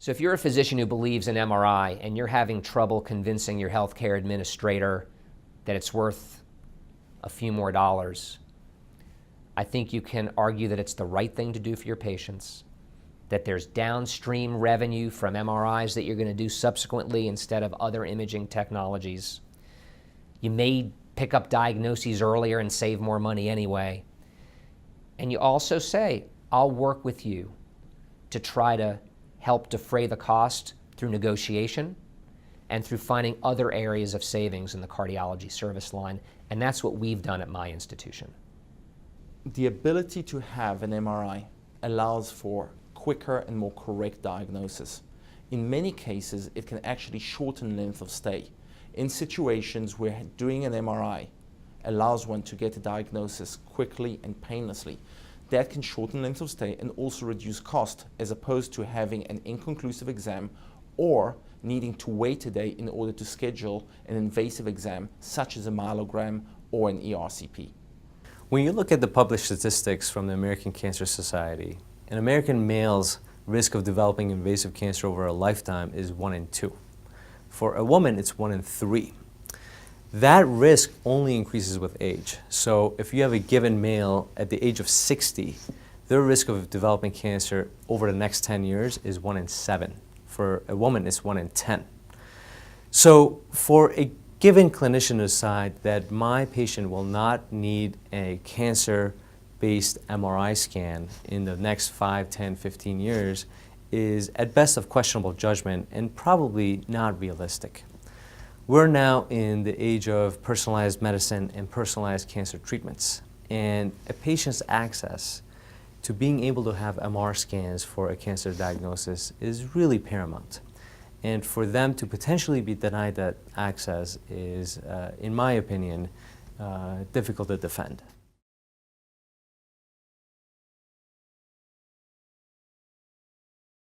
So if you're a physician who believes in MRI and you're having trouble convincing your healthcare administrator that it's worth a few more dollars, I think you can argue that it's the right thing to do for your patients, that there's downstream revenue from MRIs that you're going to do subsequently instead of other imaging technologies. You may pick up diagnoses earlier and save more money anyway. And you also say, I'll work with you to try to help defray the cost through negotiation and through finding other areas of savings in the cardiology service line. And that's what we've done at my institution. The ability to have an MRI allows for quicker and more correct diagnosis. In many cases, it can actually shorten length of stay. In situations where doing an MRI allows one to get a diagnosis quickly and painlessly, that can shorten length of stay and also reduce cost, as opposed to having an inconclusive exam or needing to wait a day in order to schedule an invasive exam such as a myelogram or an ERCP. When you look at the published statistics from the American Cancer Society, an American male's risk of developing invasive cancer over a lifetime is 1 in 2. For a woman, it's 1 in 3. That risk only increases with age. So if you have a given male at the age of 60, their risk of developing cancer over the next 10 years is 1 in 7. For a woman, it's 1 in 10. So for a given clinician to decide that my patient will not need a cancer-based MRI scan in the next 5, 10, 15 years is at best of questionable judgment and probably not realistic. We're now in the age of personalized medicine and personalized cancer treatments, and a patient's access to being able to have MR scans for a cancer diagnosis is really paramount. And for them to potentially be denied that access is, in my opinion, difficult to defend.